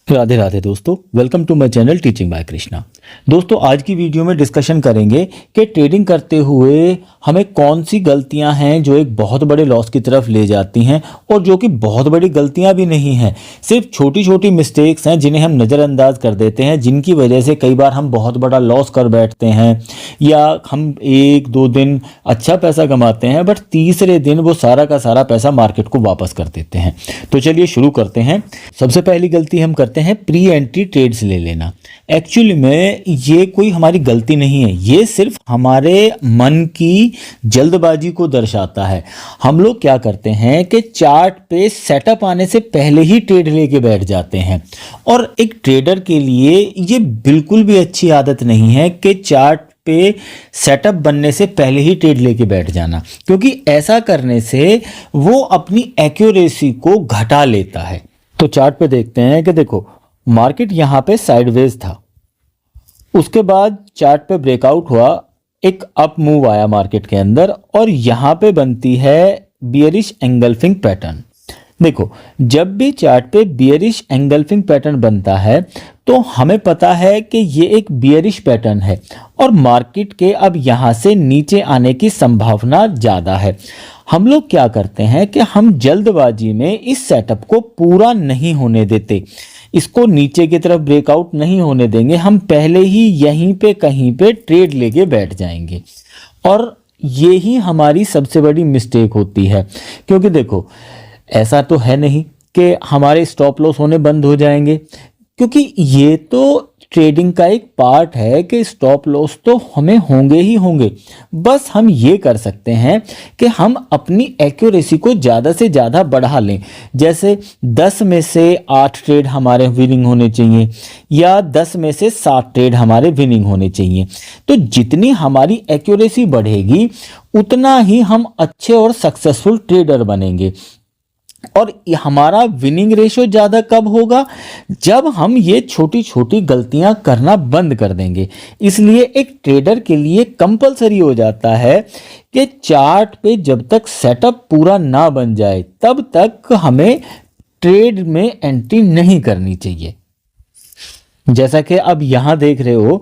राधे राधे दोस्तों, welcome to my channel teaching by Krishna. दोस्तों, आज की वीडियो में डिस्कशन करेंगे कि ट्रेडिंग करते हुए हमें कौन सी गलतियां हैं जो एक बहुत बड़े लॉस की तरफ ले जाती हैं और जो कि बहुत बड़ी गलतियां भी नहीं हैं, सिर्फ छोटी छोटी मिस्टेक्स हैं जिन्हें हम नज़रअंदाज कर देते हैं, जिनकी वजह से कई बार हम बहुत बड़ा लॉस कर बैठते हैं या हम एक दो दिन अच्छा पैसा कमाते हैं बट तीसरे दिन वो सारा का सारा पैसा मार्केट को वापस कर देते हैं। तो चलिए शुरू करते हैं। सबसे पहली गलती हम करते हैं प्री एंट्री ट्रेड्स ले लेना। एक्चुअली में ये कोई हमारी गलती नहीं है, ये सिर्फ हमारे मन की जल्दबाजी को दर्शाता है। हम लोग क्या करते हैं कि चार्ट पे सेटअप आने से पहले ही ट्रेड लेके बैठ जाते हैं, और एक ट्रेडर के लिए ये बिल्कुल भी अच्छी आदत नहीं है कि चार्ट पे सेटअप बनने से पहले ही ट्रेड लेके बैठ जाना, क्योंकि ऐसा करने से वो अपनी एक्यूरेसी को घटा लेता है। तो चार्ट पे देखते हैं कि देखो, मार्केट यहाँ पे साइडवेज था, उसके बाद चार्ट पे ब्रेकआउट हुआ, एक अप मूव आया मार्केट के अंदर और यहाँ पे बनती है बियरिश एंगल्फिंग पैटर्न। देखो, जब भी चार्ट पे बियरिश एंगल्फिंग पैटर्न बनता है तो हमें पता है कि ये एक बियरिश पैटर्न है और मार्केट के अब यहाँ से नीचे आने की संभावना ज़्यादा है। हम लोग क्या करते हैं कि हम जल्दबाजी में इस सेटअप को पूरा नहीं होने देते, इसको नीचे की तरफ ब्रेकआउट नहीं होने देंगे, हम पहले ही यहीं पे कहीं पे ट्रेड लेके बैठ जाएंगे। और ये ही हमारी सबसे बड़ी मिस्टेक होती है, क्योंकि देखो, ऐसा तो है नहीं कि हमारे स्टॉप लॉस होने बंद हो जाएंगे, क्योंकि ये तो ट्रेडिंग का एक पार्ट है कि स्टॉप लॉस तो हमें होंगे ही होंगे। बस हम ये कर सकते हैं कि हम अपनी एक्यूरेसी को ज़्यादा से ज़्यादा बढ़ा लें। जैसे 10 में से 8 ट्रेड हमारे विनिंग होने चाहिए या 10 में से 7 ट्रेड हमारे विनिंग होने चाहिए। तो जितनी हमारी एक्यूरेसी बढ़ेगी उतना ही हम अच्छे और सक्सेसफुल ट्रेडर बनेंगे। और हमारा विनिंग रेशियो ज़्यादा कब होगा? जब हम ये छोटी छोटी गलतियां करना बंद कर देंगे। इसलिए एक ट्रेडर के लिए कंपलसरी हो जाता है कि चार्ट पे जब तक सेटअप पूरा ना बन जाए तब तक हमें ट्रेड में एंट्री नहीं करनी चाहिए। जैसा कि अब यहाँ देख रहे हो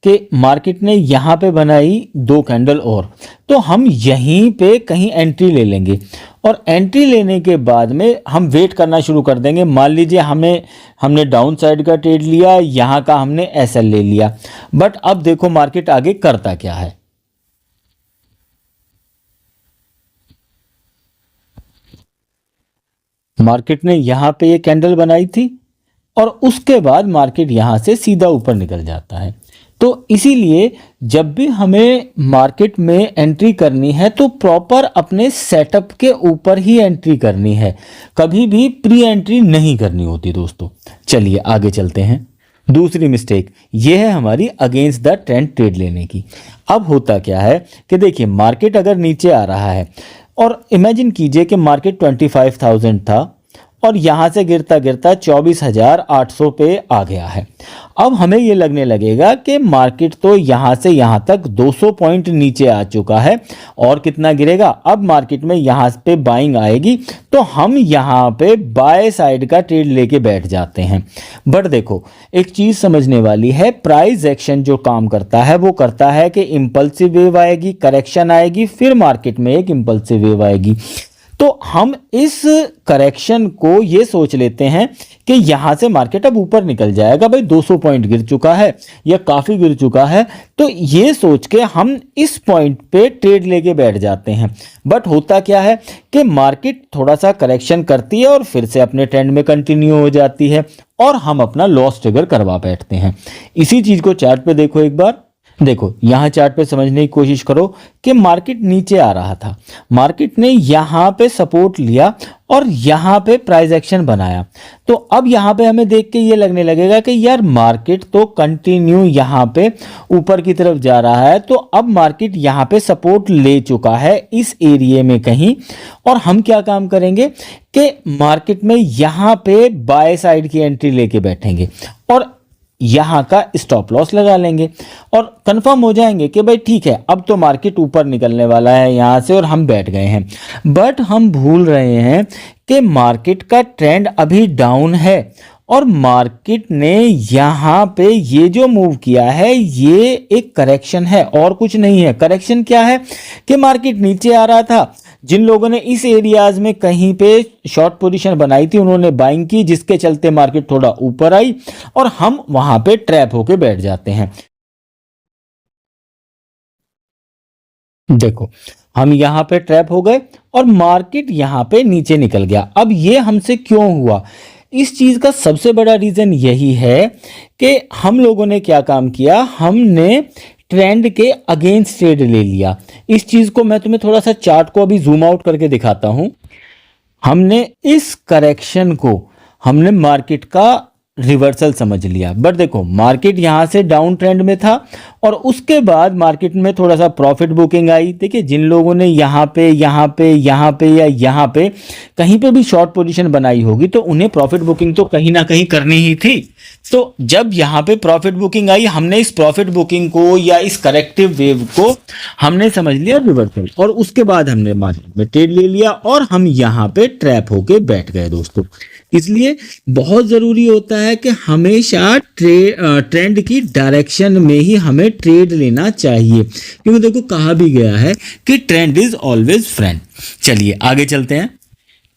कि मार्केट ने यहाँ पे बनाई 2 कैंडल और, तो हम यहीं पे कहीं एंट्री ले लेंगे और एंट्री लेने के बाद में हम वेट करना शुरू कर देंगे। मान लीजिए हमने डाउन साइड का ट्रेड लिया, यहाँ का हमने एसएल ले लिया, बट अब देखो मार्केट आगे करता क्या है। मार्केट ने यहाँ पे ये कैंडल बनाई थी और उसके बाद मार्केट यहाँ से सीधा ऊपर निकल जाता है। तो इसीलिए जब भी हमें मार्केट में एंट्री करनी है तो प्रॉपर अपने सेटअप के ऊपर ही एंट्री करनी है, कभी भी प्री एंट्री नहीं करनी होती दोस्तों। चलिए आगे चलते हैं। दूसरी मिस्टेक ये है हमारी अगेंस्ट द ट्रेंड ट्रेड लेने की। अब होता क्या है कि देखिए, मार्केट अगर नीचे आ रहा है और इमेजिन कीजिए कि मार्केट 25,000 था और यहाँ से गिरता गिरता 24,800 पे आ गया है। अब हमें ये लगने लगेगा कि मार्केट तो यहाँ से यहाँ तक 200 पॉइंट नीचे आ चुका है और कितना गिरेगा। अब मार्केट में यहाँ पे बाइंग आएगी तो हम यहाँ पे बाय साइड का ट्रेड लेके बैठ जाते हैं। बट देखो, एक चीज़ समझने वाली है, प्राइस एक्शन जो काम करता है वो करता है कि इम्पल्सिव वेव आएगी, करेक्शन आएगी, फिर मार्केट में एक इम्पल्सिव वेव आएगी। तो हम इस करेक्शन को ये सोच लेते हैं कि यहाँ से मार्केट अब ऊपर निकल जाएगा, भाई 200 पॉइंट गिर चुका है या काफ़ी गिर चुका है, तो ये सोच के हम इस पॉइंट पे ट्रेड लेके बैठ जाते हैं। बट होता क्या है कि मार्केट थोड़ा सा करेक्शन करती है और फिर से अपने ट्रेंड में कंटिन्यू हो जाती है और हम अपना लॉस ट्रिगर करवा बैठते हैं। इसी चीज़ को चार्ट पे देखो एक बार। देखो, यहाँ चार्ट पे समझने की कोशिश करो कि मार्केट नीचे आ रहा था, मार्केट ने यहाँ पे सपोर्ट लिया और यहाँ पे प्राइस एक्शन बनाया। तो अब यहाँ पे हमें देख के ये लगने लगेगा कि यार मार्केट तो कंटिन्यू यहाँ पे ऊपर की तरफ जा रहा है, तो अब मार्केट यहाँ पे सपोर्ट ले चुका है इस एरिया में कहीं, और हम क्या काम करेंगे कि मार्केट में यहाँ पे बाय साइड की एंट्री लेके बैठेंगे और यहाँ का स्टॉप लॉस लगा लेंगे और कंफर्म हो जाएंगे कि भाई ठीक है, अब तो मार्केट ऊपर निकलने वाला है यहाँ से और हम बैठ गए हैं। बट हम भूल रहे हैं कि मार्केट का ट्रेंड अभी डाउन है और मार्केट ने यहाँ पे ये जो मूव किया है ये एक करेक्शन है और कुछ नहीं है। करेक्शन क्या है कि मार्केट नीचे आ रहा था, जिन लोगों ने इस एरियाज में कहीं पे शॉर्ट पोजीशन बनाई थी उन्होंने बाइंग की, जिसके चलते मार्केट थोड़ा ऊपर आई और हम वहां पे ट्रैप होके बैठ जाते हैं। देखो हम यहाँ पे ट्रैप हो गए और मार्केट यहाँ पे नीचे निकल गया। अब ये हमसे क्यों हुआ? इस चीज का सबसे बड़ा रीजन यही है कि हम लोगों ने क्या काम किया, हमने ट्रेंड के अगेंस्ट ट्रेड ले लिया। इस चीज को मैं तुम्हें थोड़ा सा चार्ट को अभी जूम आउट करके दिखाता हूं। हमने इस करेक्शन को हमने मार्केट का रिवर्सल समझ लिया, बट देखो मार्केट यहां से डाउन ट्रेंड में था और उसके बाद मार्केट में थोड़ा सा प्रॉफिट बुकिंग आई। देखिए जिन लोगों ने यहाँ पे या यहाँ पे कहीं पे भी शॉर्ट पोजीशन बनाई होगी तो उन्हें प्रॉफिट बुकिंग तो कहीं ना कहीं करनी ही थी। तो जब यहाँ पे प्रॉफिट बुकिंग आई हमने इस प्रॉफिट बुकिंग को या इस करेक्टिव वेव को हमने समझ लिया रिवर्सल, और उसके बाद हमने मार्केट में ट्रेड ले लिया और हम यहाँ पे ट्रैप होके बैठ गए दोस्तों। इसलिए बहुत ज़रूरी होता है कि हमेशा ट्रेंड की डायरेक्शन में ही हमें ट्रेड लेना चाहिए, क्योंकि देखो कहा भी गया है कि ट्रेंड इज ऑलवेज फ्रेंड। चलिए आगे चलते हैं।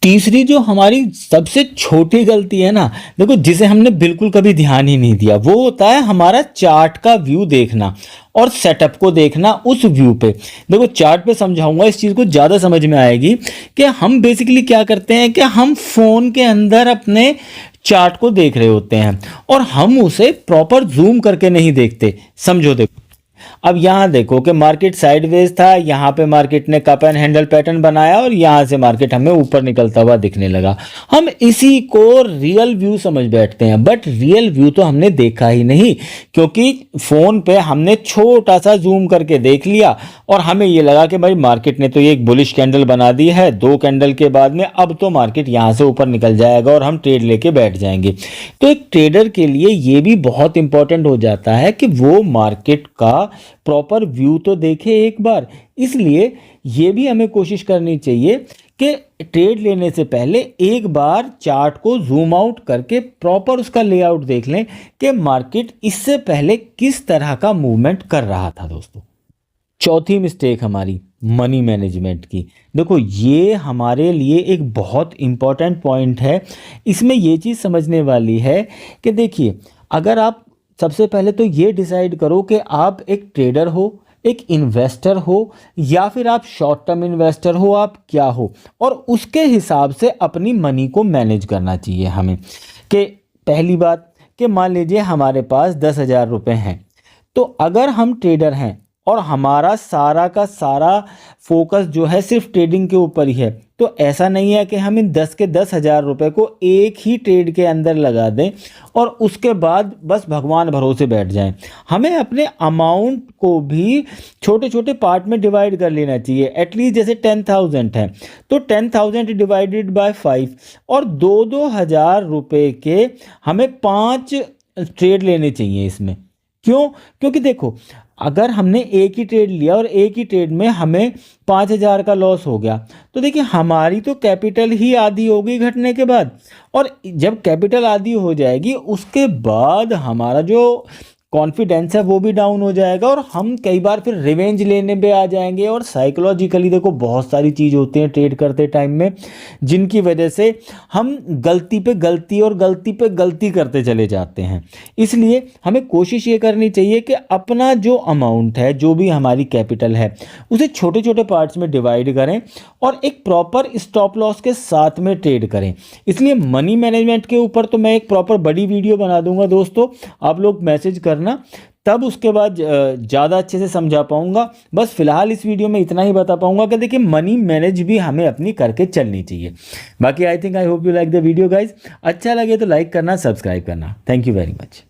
तीसरी जो हमारी सबसे छोटी गलती है ना, देखो जिसे हमने बिल्कुल कभी ध्यान ही नहीं दिया, वो होता है हमारा चार्ट का व्यू देखना और सेटअप को देखना उस व्यू पे। देखो चार्ट पे समझाऊंगा, इस चीज़ को ज़्यादा समझ में आएगी कि हम बेसिकली क्या करते हैं कि हम फ़ोन के अंदर अपने चार्ट को देख रहे होते हैं और हम उसे प्रॉपर जूम करके नहीं देखते। समझो देखो, अब यहाँ देखो कि मार्केट साइडवेज था, यहाँ पे मार्केट ने कप एंड हैंडल पैटर्न बनाया और यहाँ से मार्केट हमें ऊपर निकलता हुआ दिखने लगा। हम इसी को रियल व्यू समझ बैठते हैं, बट रियल व्यू तो हमने देखा ही नहीं, क्योंकि फोन पे हमने छोटा सा जूम करके देख लिया और हमें ये लगा कि भाई मार्केट ने तो ये एक बुलिश कैंडल बना दी है, 2 कैंडल के बाद में अब तो मार्केट यहाँ से ऊपर निकल जाएगा और हम ट्रेड लेके बैठ जाएंगे। तो एक ट्रेडर के लिए ये भी बहुत इंपॉर्टेंट हो जाता है कि वो मार्केट का प्रॉपर व्यू तो देखे एक बार। इसलिए ये भी हमें कोशिश करनी चाहिए कि ट्रेड लेने से पहले एक बार चार्ट को जूम आउट करके प्रॉपर उसका लेआउट देख लें कि मार्केट इससे पहले किस तरह का मूवमेंट कर रहा था दोस्तों। चौथी मिस्टेक हमारी मनी मैनेजमेंट की। देखो ये हमारे लिए एक बहुत इंपॉर्टेंट पॉइंट है। इसमें ये चीज़ समझने वाली है कि देखिए अगर आप सबसे पहले तो ये डिसाइड करो कि आप एक ट्रेडर हो, एक इन्वेस्टर हो, या फिर आप शॉर्ट टर्म इन्वेस्टर हो, आप क्या हो, और उसके हिसाब से अपनी मनी को मैनेज करना चाहिए हमें। कि पहली बात कि मान लीजिए हमारे पास 10,000 रुपये हैं, तो अगर हम ट्रेडर हैं और हमारा सारा का सारा फोकस जो है सिर्फ ट्रेडिंग के ऊपर ही है, तो ऐसा नहीं है कि हम इन 10 के 10,000 रुपये को एक ही ट्रेड के अंदर लगा दें और उसके बाद बस भगवान भरोसे बैठ जाएं। हमें अपने अमाउंट को भी छोटे छोटे पार्ट में डिवाइड कर लेना चाहिए। एटलीस्ट जैसे 10,000 है तो 10,000 डिवाइडेड बाय 5 और 2-2 हज़ार रुपये के हमें 5 ट्रेड लेने चाहिए इसमें। क्यों? क्योंकि देखो अगर हमने एक ही ट्रेड लिया और एक ही ट्रेड में हमें 5,000 का लॉस हो गया, तो देखिए हमारी तो कैपिटल ही आधी हो गई घटने के बाद, और जब कैपिटल आधी हो जाएगी उसके बाद हमारा जो कॉन्फिडेंस है वो भी डाउन हो जाएगा और हम कई बार फिर रिवेंज लेने पे आ जाएंगे। और साइकोलॉजिकली देखो बहुत सारी चीज़ होती हैं ट्रेड करते टाइम में जिनकी वजह से हम गलती पे गलती और गलती पे गलती करते चले जाते हैं। इसलिए हमें कोशिश ये करनी चाहिए कि अपना जो अमाउंट है, जो भी हमारी कैपिटल है, उसे छोटे छोटे पार्ट्स में डिवाइड करें और एक प्रॉपर स्टॉप लॉस के साथ में ट्रेड करें। इसलिए मनी मैनेजमेंट के ऊपर तो मैं एक प्रॉपर बड़ी वीडियो बना दूंगा दोस्तों, आप लोग मैसेज करना, तब उसके बाद ज़्यादा अच्छे से समझा पाऊंगा। बस फिलहाल इस वीडियो में इतना ही बता पाऊंगा कि देखिए मनी मैनेज भी हमें अपनी करके चलनी चाहिए। बाकी I hope you like the video guys. अच्छा लगे तो लाइक करना, सब्सक्राइब करना। Thank you very much.